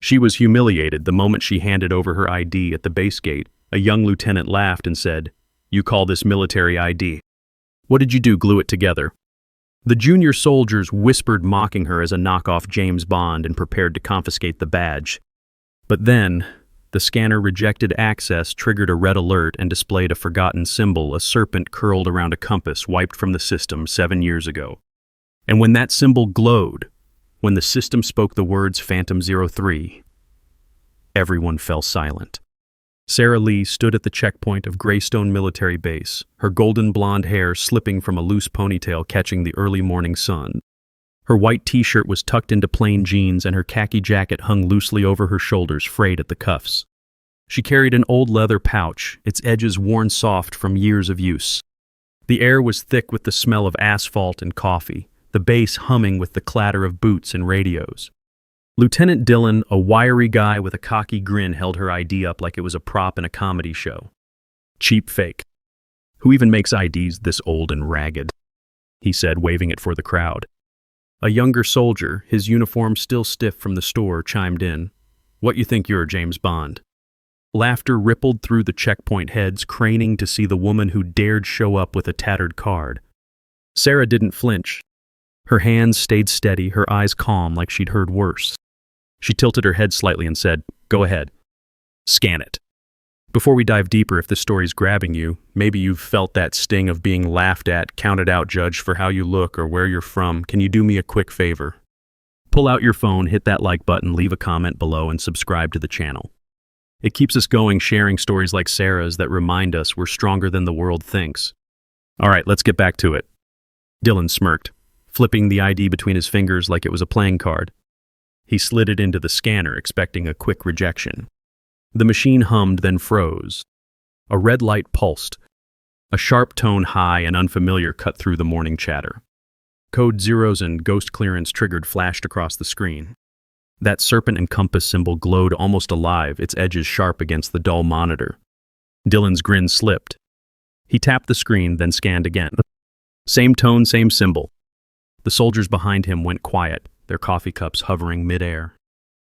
She was humiliated the moment she handed over her ID at the base gate. A young lieutenant laughed and said, "You call this military ID? What did you do, glue it together?" The junior soldiers whispered, mocking her as a knockoff James Bond, and prepared to confiscate the badge. But then, the scanner rejected access, triggered a red alert, and displayed a forgotten symbol, a serpent curled around a compass wiped from the system 7 years ago. And when that symbol glowed, when the system spoke the words Phantom 03, everyone fell silent. Sarah Lee stood at the checkpoint of Greystone Military Base, her golden blonde hair slipping from a loose ponytail catching the early morning sun. Her white t-shirt was tucked into plain jeans, and her khaki jacket hung loosely over her shoulders, frayed at the cuffs. She carried an old leather pouch, its edges worn soft from years of use. The air was thick with the smell of asphalt and coffee, the base humming with the clatter of boots and radios. Lieutenant Dillon, a wiry guy with a cocky grin, held her ID up like it was a prop in a comedy show. "Cheap fake. Who even makes IDs this old and ragged?" he said, waving it for the crowd. A younger soldier, his uniform still stiff from the store, chimed in, "What you think you're, James Bond?" Laughter rippled through the checkpoint heads, craning to see the woman who dared show up with a tattered card. Sarah didn't flinch. Her hands stayed steady, her eyes calm like she'd heard worse. She tilted her head slightly and said, "Go ahead. Scan it. Before we dive deeper, if this story's grabbing you, maybe you've felt that sting of being laughed at, counted out, judged for how you look or where you're from, can you do me a quick favor? Pull out your phone, hit that like button, leave a comment below, and subscribe to the channel. It keeps us going, sharing stories like Sarah's that remind us we're stronger than the world thinks." "All right, let's get back to it." Dillon smirked, flipping the ID between his fingers like it was a playing card. He slid it into the scanner, expecting a quick rejection. The machine hummed, then froze. A red light pulsed. A sharp tone, high and unfamiliar, cut through the morning chatter. Code zeros and ghost clearance triggered flashed across the screen. That serpent and compass symbol glowed almost alive, its edges sharp against the dull monitor. Dillon's grin slipped. He tapped the screen, then scanned again. Same tone, same symbol. The soldiers behind him went quiet, their coffee cups hovering mid-air.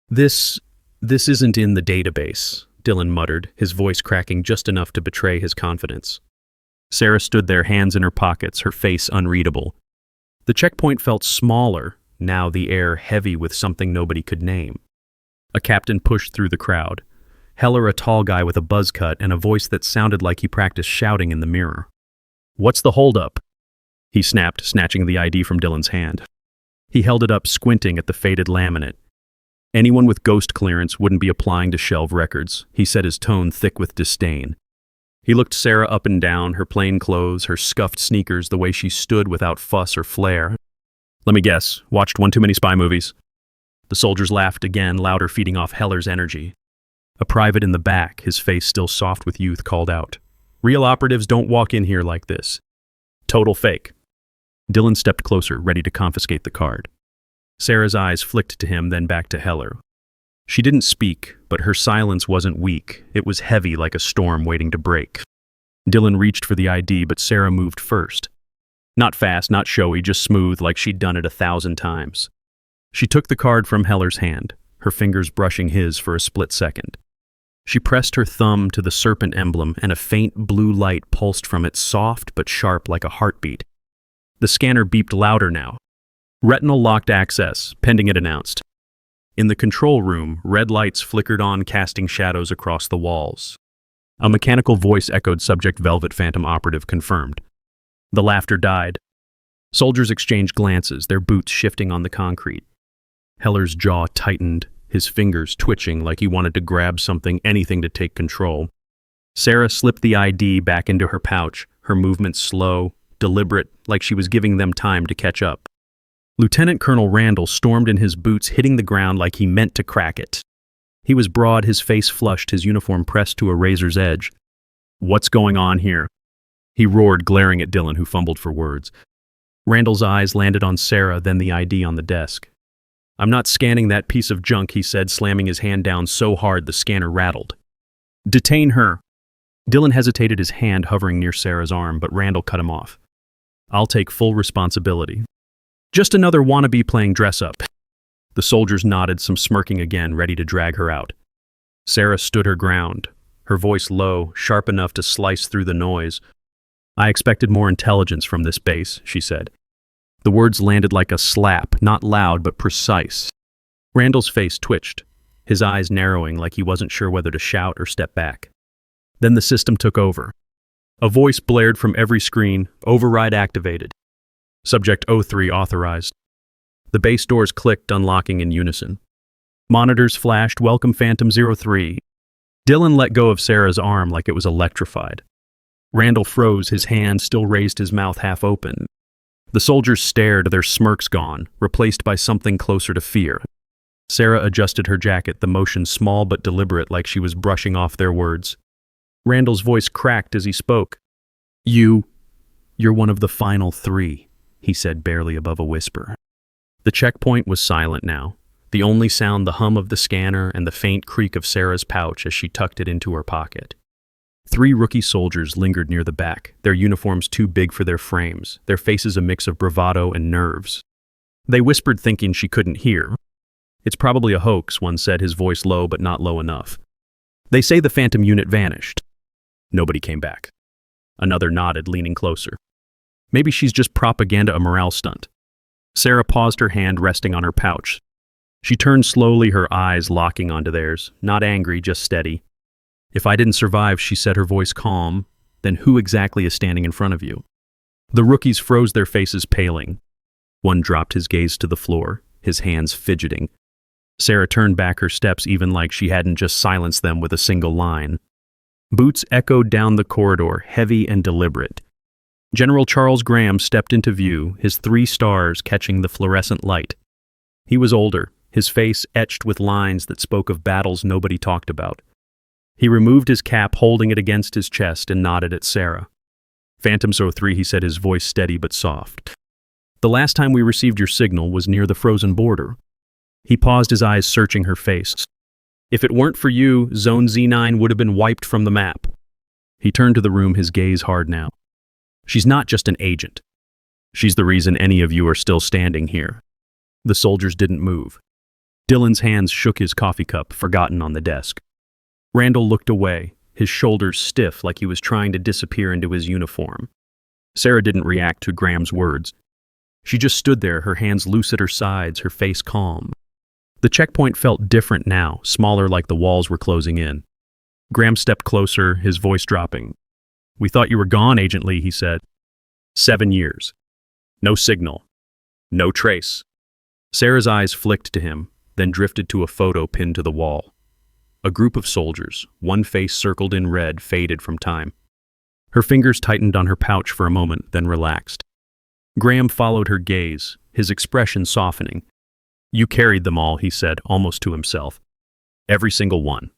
This isn't in the database," Dillon muttered, his voice cracking just enough to betray his confidence. Sarah stood there, hands in her pockets, her face unreadable. The checkpoint felt smaller, now the air heavy with something nobody could name. A captain pushed through the crowd. Heller, a tall guy with a buzz cut and a voice that sounded like he practiced shouting in the mirror. "What's the holdup?" he snapped, snatching the ID from Dillon's hand. He held it up, squinting at the faded laminate. "Anyone with ghost clearance wouldn't be applying to shelve records," he said, his tone thick with disdain. He looked Sarah up and down, her plain clothes, her scuffed sneakers, the way she stood without fuss or flair. "Let me guess, watched one too many spy movies?" The soldiers laughed again, louder, feeding off Heller's energy. A private in the back, his face still soft with youth, called out, "Real operatives don't walk in here like this. Total fake." Dillon stepped closer, ready to confiscate the card. Sarah's eyes flicked to him, then back to Heller. She didn't speak, but her silence wasn't weak. It was heavy like a storm waiting to break. Dillon reached for the ID, but Sarah moved first. Not fast, not showy, just smooth, like she'd done it 1,000 times. She took the card from Heller's hand, her fingers brushing his for a split second. She pressed her thumb to the serpent emblem, and a faint blue light pulsed from it, soft but sharp like a heartbeat. The scanner beeped louder now. "Retinal locked access," pending, it announced. In the control room, red lights flickered on, casting shadows across the walls. A mechanical voice echoed, "Subject Velvet Phantom Operative confirmed." The laughter died. Soldiers exchanged glances, their boots shifting on the concrete. Heller's jaw tightened, his fingers twitching like he wanted to grab something, anything to take control. Sarah slipped the ID back into her pouch, her movements slow, deliberate, like she was giving them time to catch up. Lieutenant Colonel Randall stormed in, his boots hitting the ground like he meant to crack it. He was broad, his face flushed, his uniform pressed to a razor's edge. "What's going on here?" he roared, glaring at Dillon, who fumbled for words. Randall's eyes landed on Sarah, then the ID on the desk. "I'm not scanning that piece of junk," he said, slamming his hand down so hard the scanner rattled. "Detain her." Dillon hesitated, his hand hovering near Sarah's arm, but Randall cut him off. "I'll take full responsibility. Just another wannabe playing dress-up." The soldiers nodded, some smirking again, ready to drag her out. Sarah stood her ground, her voice low, sharp enough to slice through the noise. "I expected more intelligence from this base," she said. The words landed like a slap, not loud but precise. Randall's face twitched, his eyes narrowing like he wasn't sure whether to shout or step back. Then the system took over. A voice blared from every screen, override activated. Subject 03 authorized. The base doors clicked, unlocking in unison. Monitors flashed, "Welcome Phantom 03. Dylan let go of Sarah's arm like it was electrified. Randall froze, his hand still raised, his mouth half open. The soldiers stared, their smirks gone, replaced by something closer to fear. Sarah adjusted her jacket, the motion small but deliberate, like she was brushing off their words. Randall's voice cracked as he spoke. You're one of the final 3, he said barely above a whisper. The checkpoint was silent now, the only sound the hum of the scanner and the faint creak of Sarah's pouch as she tucked it into her pocket. 3 rookie soldiers lingered near the back, their uniforms too big for their frames, their faces a mix of bravado and nerves. They whispered, thinking she couldn't hear. It's probably a hoax, one said, his voice low but not low enough. They say the Phantom unit vanished. Nobody came back. Another nodded, leaning closer. Maybe she's just propaganda, a morale stunt. Sarah paused, her hand resting on her pouch. She turned slowly, her eyes locking onto theirs, not angry, just steady. If I didn't survive, she said, her voice calm, then who exactly is standing in front of you? The rookies froze, their faces paling. One dropped his gaze to the floor, his hands fidgeting. Sarah turned back her steps, even like she hadn't just silenced them with a single line. Boots echoed down the corridor, heavy and deliberate. General Charles Graham stepped into view, his 3 stars catching the fluorescent light. He was older, his face etched with lines that spoke of battles nobody talked about. He removed his cap, holding it against his chest, and nodded at Sarah. Phantom 03, he said, his voice steady but soft. The last time we received your signal was near the frozen border. He paused, his eyes searching her face. If it weren't for you, Zone Z9 would have been wiped from the map. He turned to the room, his gaze hard now. She's not just an agent. She's the reason any of you are still standing here. The soldiers didn't move. Dylan's hands shook his coffee cup, forgotten on the desk. Randall looked away, his shoulders stiff like he was trying to disappear into his uniform. Sarah didn't react to Graham's words. She just stood there, her hands loose at her sides, her face calm. The checkpoint felt different now, smaller, like the walls were closing in. Graham stepped closer, his voice dropping. We thought you were gone, Agent Lee, he said. 7 years. No signal. No trace. Sarah's eyes flicked to him, then drifted to a photo pinned to the wall. A group of soldiers, one face circled in red, faded from time. Her fingers tightened on her pouch for a moment, then relaxed. Graham followed her gaze, his expression softening. You carried them all, he said, almost to himself. Every single one.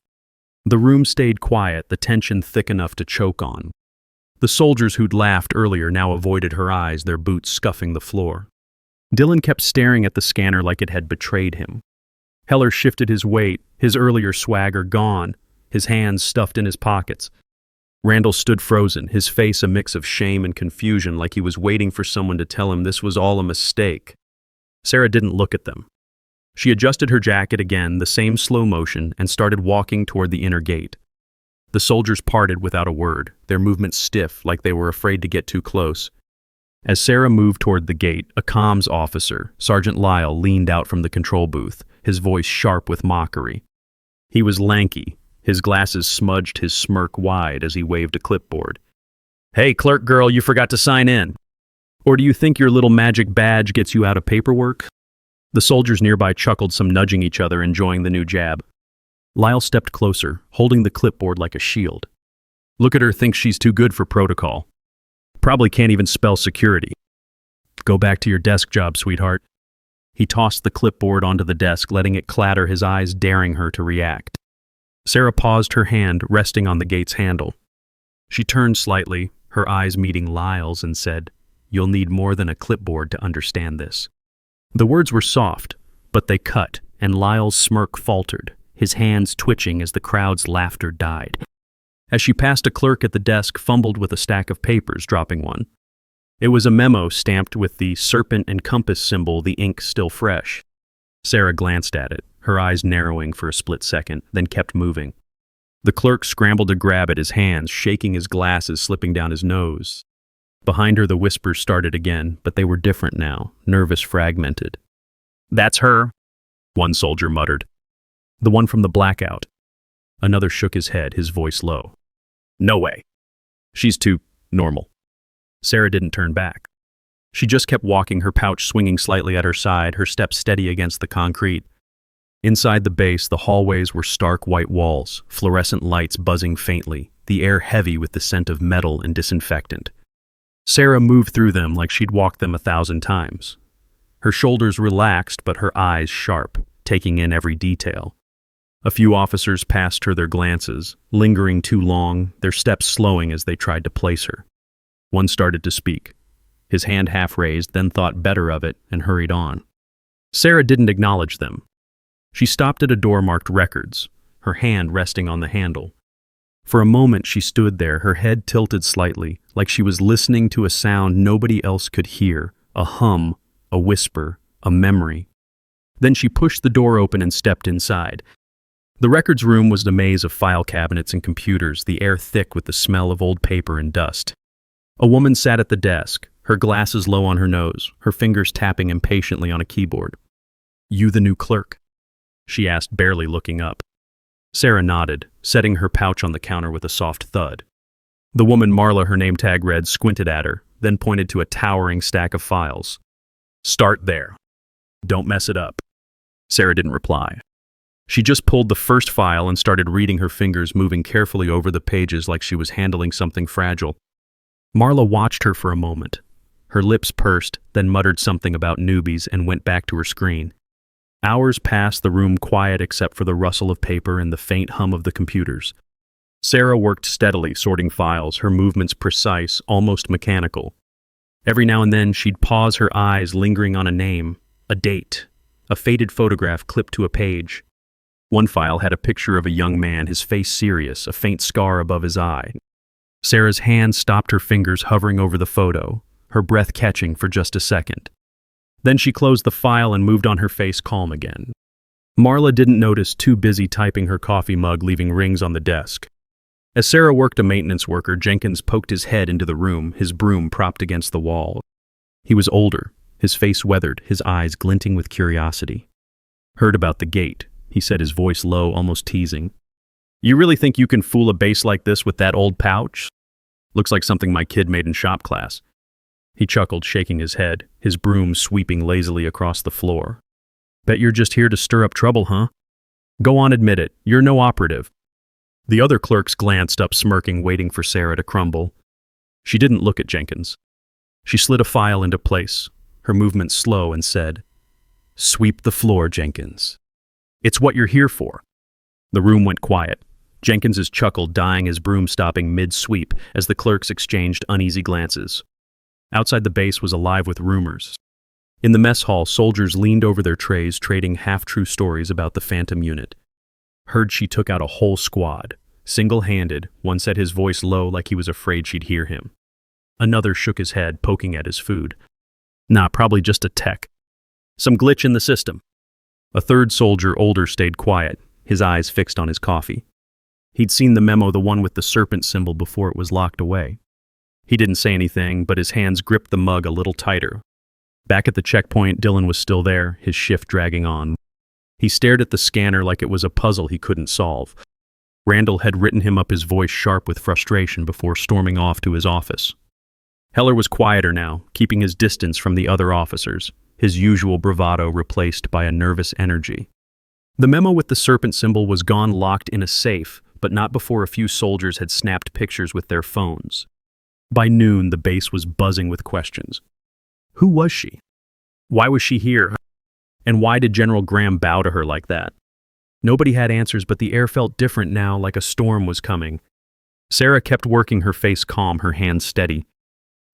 The room stayed quiet, the tension thick enough to choke on. The soldiers who'd laughed earlier now avoided her eyes, their boots scuffing the floor. Dylan kept staring at the scanner like it had betrayed him. Heller shifted his weight, his earlier swagger gone, his hands stuffed in his pockets. Randall stood frozen, his face a mix of shame and confusion, like he was waiting for someone to tell him this was all a mistake. Sarah didn't look at them. She adjusted her jacket again, the same slow motion, and started walking toward the inner gate. The soldiers parted without a word, their movements stiff, like they were afraid to get too close. As Sarah moved toward the gate, a comms officer, Sergeant Lyle, leaned out from the control booth, his voice sharp with mockery. He was lanky, his glasses smudged his smirk wide as he waved a clipboard. Hey, clerk girl, you forgot to sign in. Or do you think your little magic badge gets you out of paperwork? The soldiers nearby chuckled, some nudging each other, enjoying the new jab. Lyle stepped closer, holding the clipboard like a shield. Look at her, thinks she's too good for protocol. Probably can't even spell security. Go back to your desk job, sweetheart. He tossed the clipboard onto the desk, letting it clatter, his eyes daring her to react. Sarah paused, her hand resting on the gate's handle. She turned slightly, her eyes meeting Lyle's, and said, You'll need more than a clipboard to understand this. The words were soft, but they cut, and Lyle's smirk faltered, his hands twitching as the crowd's laughter died. As she passed a clerk at the desk, fumbled with a stack of papers, dropping one. It was a memo stamped with the serpent and compass symbol, the ink still fresh. Sarah glanced at it, her eyes narrowing for a split second, then kept moving. The clerk scrambled to grab at his hands, shaking his glasses slipping down his nose. Behind her, the whispers started again, but they were different now, nervous, fragmented. "That's her," one soldier muttered. "The one from the blackout." Another shook his head, his voice low. "No way. She's too normal." Sarah didn't turn back. She just kept walking, her pouch swinging slightly at her side, her steps steady against the concrete. Inside the base, the hallways were stark white walls, fluorescent lights buzzing faintly, the air heavy with the scent of metal and disinfectant. Sarah moved through them like she'd walked them 1,000 times. Her shoulders relaxed, but her eyes sharp, taking in every detail. A few officers passed her their glances, lingering too long, their steps slowing as they tried to place her. One started to speak. His hand half raised, then thought better of it and hurried on. Sarah didn't acknowledge them. She stopped at a door marked Records, her hand resting on the handle. For a moment she stood there, her head tilted slightly, like she was listening to a sound nobody else could hear, a hum, a whisper, a memory. Then she pushed the door open and stepped inside. The records room was a maze of file cabinets and computers, the air thick with the smell of old paper and dust. A woman sat at the desk, her glasses low on her nose, her fingers tapping impatiently on a keyboard. "You the new clerk?" she asked, barely looking up. Sarah nodded, setting her pouch on the counter with a soft thud. The woman, Marla, her name tag read, squinted at her, then pointed to a towering stack of files. "Start there. Don't mess it up." Sarah didn't reply. She just pulled the first file and started reading, her fingers moving carefully over the pages like she was handling something fragile. Marla watched her for a moment. Her lips pursed, then muttered something about newbies and went back to her screen. Hours passed, the room quiet except for the rustle of paper and the faint hum of the computers. Sarah worked steadily, sorting files, her movements precise, almost mechanical. Every now and then she'd pause, her eyes lingering on a name, a date, a faded photograph clipped to a page. One file had a picture of a young man, his face serious, a faint scar above his eye. Sarah's hand stopped, her fingers hovering over the photo, her breath catching for just a second. Then she closed the file and moved on, her face calm again. Marla didn't notice, too busy typing, her coffee mug leaving rings on the desk. As Sarah worked, a maintenance worker, Jenkins, poked his head into the room, his broom propped against the wall. He was older, his face weathered, his eyes glinting with curiosity. "Heard about the gate," he said, his voice low, almost teasing. "You really think you can fool a base like this with that old pouch? Looks like something my kid made in shop class." He chuckled, shaking his head, his broom sweeping lazily across the floor. "Bet you're just here to stir up trouble, huh? Go on, admit it, you're no operative." The other clerks glanced up, smirking, waiting for Sarah to crumble. She didn't look at Jenkins. She slid a file into place, her movement slow, and said, "Sweep the floor, Jenkins. It's what you're here for." The room went quiet, Jenkins's chuckle dying, his broom stopping mid-sweep as the clerks exchanged uneasy glances. Outside the base was alive with rumors. In the mess hall, soldiers leaned over their trays, trading half-true stories about the Phantom unit. Heard she took out a whole squad. Single-handed, one said, his voice low like he was afraid she'd hear him. Another shook his head, poking at his food. "Nah, probably just a tech. Some glitch in the system." A third soldier, older, stayed quiet, his eyes fixed on his coffee. He'd seen the memo, the one with the serpent symbol, before it was locked away. He didn't say anything, but his hands gripped the mug a little tighter. Back at the checkpoint, Dylan was still there, his shift dragging on. He stared at the scanner like it was a puzzle he couldn't solve. Randall had written him up, his voice sharp with frustration, before storming off to his office. Heller was quieter now, keeping his distance from the other officers, his usual bravado replaced by a nervous energy. The memo with the serpent symbol was gone, locked in a safe, but not before a few soldiers had snapped pictures with their phones. By noon, the base was buzzing with questions. Who was she? Why was she here? And why did General Graham bow to her like that? Nobody had answers, but the air felt different now, like a storm was coming. Sarah kept working, her face calm, her hands steady.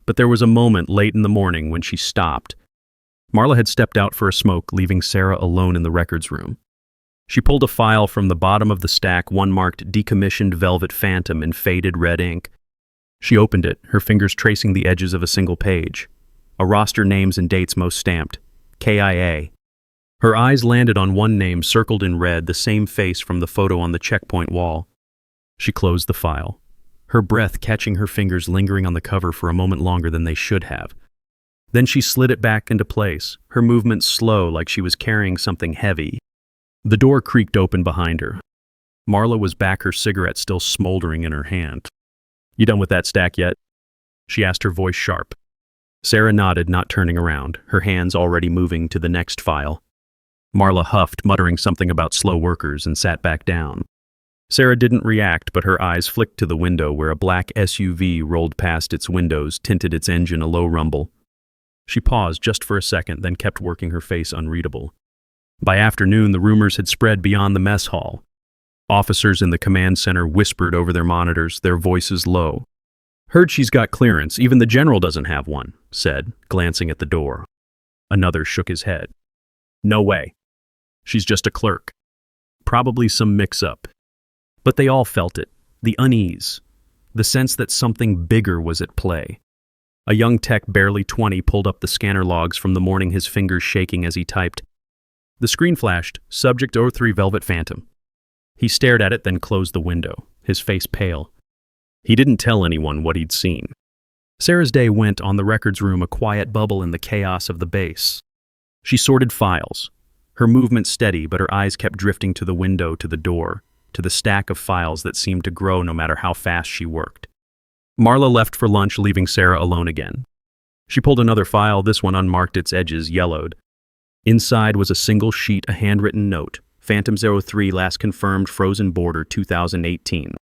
But there was a moment late in the morning when she stopped. Marla had stepped out for a smoke, leaving Sarah alone in the records room. She pulled a file from the bottom of the stack, one marked Decommissioned Velvet Phantom in faded red ink. She opened it, her fingers tracing the edges of a single page. A roster, names and dates most stamped. KIA. Her eyes landed on one name circled in red, the same face from the photo on the checkpoint wall. She closed the file, her breath catching her fingers lingering on the cover for a moment longer than they should have. Then she slid it back into place, her movements slow like she was carrying something heavy. The door creaked open behind her. Marla was back, her cigarette still smoldering in her hand. "You done with that stack yet?" she asked, her voice sharp. Sarah nodded, not turning around, her hands already moving to the next file. Marla huffed, muttering something about slow workers, and sat back down. Sarah didn't react, but her eyes flicked to the window where a black SUV rolled past its windows, tinted its engine a low rumble. She paused just for a second, then kept working, her face unreadable. By afternoon, the rumors had spread beyond the mess hall. Officers in the command center whispered over their monitors, their voices low. "Heard she's got clearance, even the general doesn't have one," said, glancing at the door. Another shook his head. "No way. She's just a clerk. Probably some mix-up." But they all felt it, the unease, the sense that something bigger was at play. A young tech, barely 20, pulled up the scanner logs from the morning, his fingers shaking as he typed. The screen flashed, Subject 03 Velvet Phantom. He stared at it, then closed the window, his face pale. He didn't tell anyone what he'd seen. Sarah's day went on the records room, a quiet bubble in the chaos of the base. She sorted files, her movement steady, but her eyes kept drifting to the window, to the door, to the stack of files that seemed to grow no matter how fast she worked. Marla left for lunch, leaving Sarah alone again. She pulled another file, this one unmarked, its edges yellowed. Inside was a single sheet, a handwritten note. Phantom 03, last confirmed, frozen border 2018.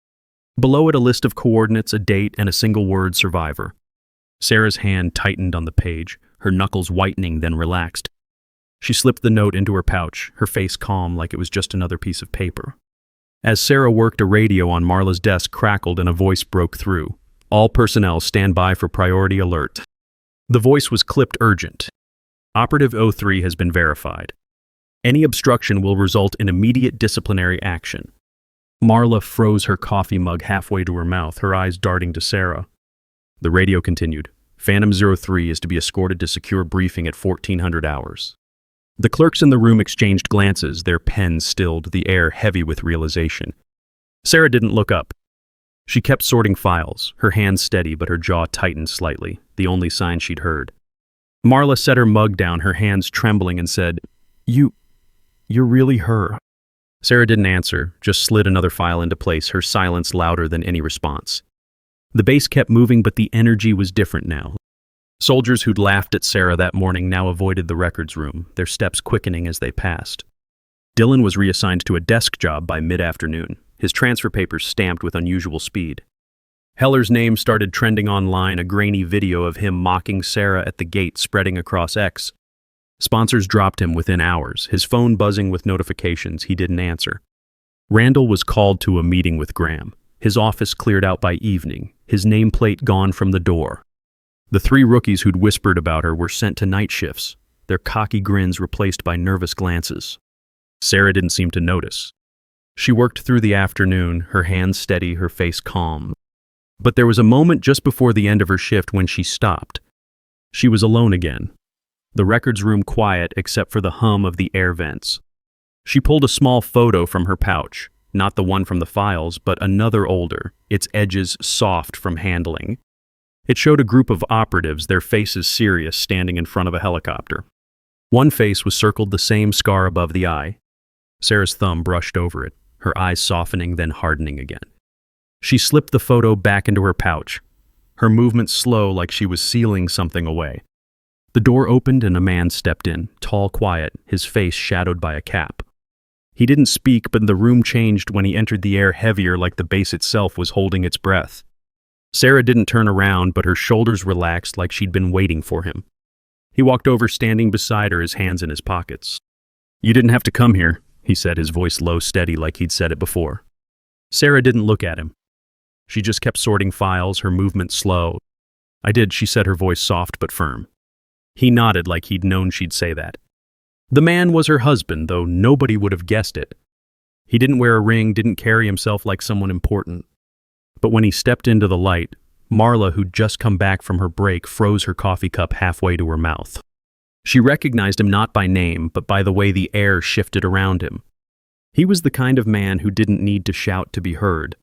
Below it, a list of coordinates, a date, and a single word, survivor. Sarah's hand tightened on the page, her knuckles whitening, then relaxed. She slipped the note into her pouch, her face calm like it was just another piece of paper. As Sarah worked, a radio on Marla's desk crackled and a voice broke through. "All personnel stand by for priority alert." The voice was clipped, urgent. "Operative 03 has been verified. Any obstruction will result in immediate disciplinary action." Marla froze her coffee mug halfway to her mouth, her eyes darting to Sarah. The radio continued. "Phantom 03 is to be escorted to secure briefing at 1400 hours. The clerks in the room exchanged glances, their pens stilled, the air heavy with realization. Sarah didn't look up. She kept sorting files, her hands steady but her jaw tightened slightly, the only sign she'd heard. Marla set her mug down, her hands trembling, and said, You're really her." Sarah didn't answer, just slid another file into place, her silence louder than any response. The base kept moving, but the energy was different now. Soldiers who'd laughed at Sarah that morning now avoided the records room, their steps quickening as they passed. Dylan was reassigned to a desk job by mid-afternoon, his transfer papers stamped with unusual speed. Heller's name started trending online, a grainy video of him mocking Sarah at the gate spreading across X. Sponsors dropped him within hours, his phone buzzing with notifications he didn't answer. Randall was called to a meeting with Graham, his office cleared out by evening, his nameplate gone from the door. The 3 rookies who'd whispered about her were sent to night shifts, their cocky grins replaced by nervous glances. Sarah didn't seem to notice. She worked through the afternoon, her hands steady, her face calm. But there was a moment just before the end of her shift when she stopped. She was alone again. The records room quiet except for the hum of the air vents. She pulled a small photo from her pouch, not the one from the files, but another older, its edges soft from handling. It showed a group of operatives, their faces serious, standing in front of a helicopter. One face was circled, the same scar above the eye. Sarah's thumb brushed over it, her eyes softening, then hardening again. She slipped the photo back into her pouch, her movements slow like she was sealing something away. The door opened and a man stepped in, tall, quiet, his face shadowed by a cap. He didn't speak, but the room changed when he entered, the air heavier like the base itself was holding its breath. Sarah didn't turn around, but her shoulders relaxed like she'd been waiting for him. He walked over, standing beside her, his hands in his pockets. "You didn't have to come here," he said, his voice low, steady like he'd said it before. Sarah didn't look at him. She just kept sorting files, her movement slow. "I did," she said, her voice soft but firm. He nodded like he'd known she'd say that. The man was her husband, though nobody would have guessed it. He didn't wear a ring, didn't carry himself like someone important. But when he stepped into the light, Marla, who'd just come back from her break, froze her coffee cup halfway to her mouth. She recognized him not by name, but by the way the air shifted around him. He was the kind of man who didn't need to shout to be heard.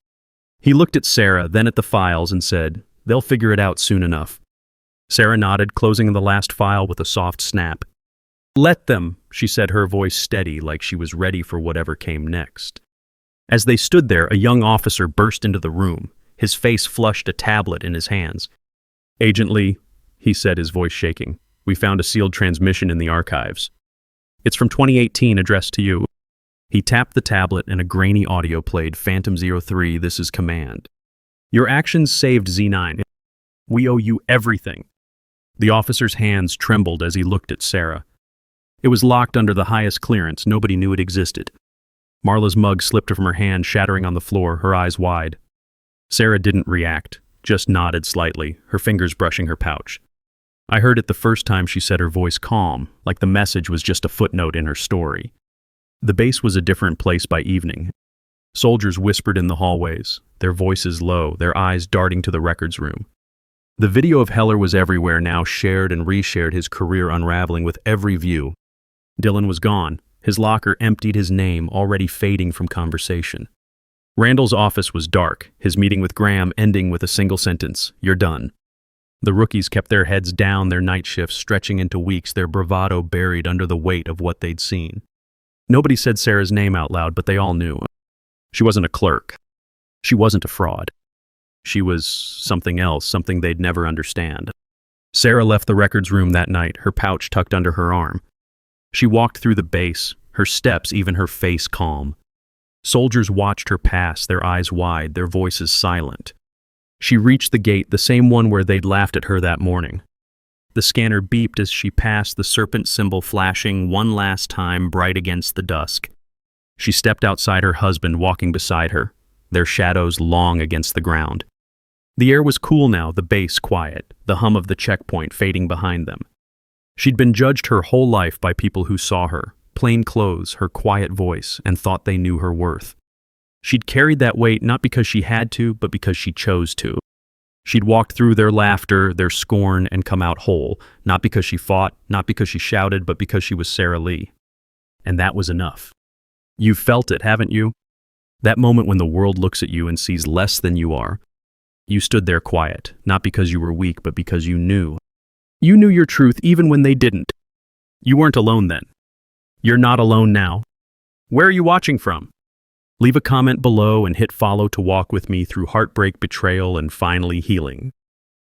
He looked at Sarah, then at the files, and said, "They'll figure it out soon enough." Sarah nodded, closing the last file with a soft snap. "Let them," she said, her voice steady, like she was ready for whatever came next. As they stood there, a young officer burst into the room. His face flushed, a tablet in his hands. "Agent Lee," he said, his voice shaking, "we found a sealed transmission in the archives. It's from 2018, addressed to you." He tapped the tablet and a grainy audio played. "Phantom 03, this is command. Your actions saved Z9. We owe you everything." The officer's hands trembled as he looked at Sarah. It was locked under the highest clearance. Nobody knew it existed. Marla's mug slipped from her hand, shattering on the floor, her eyes wide. Sarah didn't react, just nodded slightly, her fingers brushing her pouch. "I heard it the first time," she said, her voice calm, like the message was just a footnote in her story. The base was a different place by evening. Soldiers whispered in the hallways, their voices low, their eyes darting to the records room. The video of Heller was everywhere now, shared and reshared, his career unraveling with every view. Dylan was gone, his locker emptied, his name already fading from conversation. Randall's office was dark, his meeting with Graham ending with a single sentence, "You're done." The rookies kept their heads down, their night shifts stretching into weeks, their bravado buried under the weight of what they'd seen. Nobody said Sarah's name out loud, but they all knew. She wasn't a clerk. She wasn't a fraud. She was something else, something they'd never understand. Sarah left the records room that night, her pouch tucked under her arm. She walked through the base, her steps, even her face calm. Soldiers watched her pass, their eyes wide, their voices silent. She reached the gate, the same one where they'd laughed at her that morning. The scanner beeped as she passed, the serpent symbol flashing one last time bright against the dusk. She stepped outside, her husband walking beside her, their shadows long against the ground. The air was cool now, the base quiet, the hum of the checkpoint fading behind them. She'd been judged her whole life by people who saw her, plain clothes, her quiet voice, and thought they knew her worth. She'd carried that weight not because she had to, but because she chose to. She'd walked through their laughter, their scorn, and come out whole, not because she fought, not because she shouted, but because she was Sarah Lee. And that was enough. You've felt it, haven't you? That moment when the world looks at you and sees less than you are. You stood there quiet, not because you were weak, but because you knew. You knew your truth even when they didn't. You weren't alone then. You're not alone now. Where are you watching from? Leave a comment below and hit follow to walk with me through heartbreak, betrayal, and finally healing.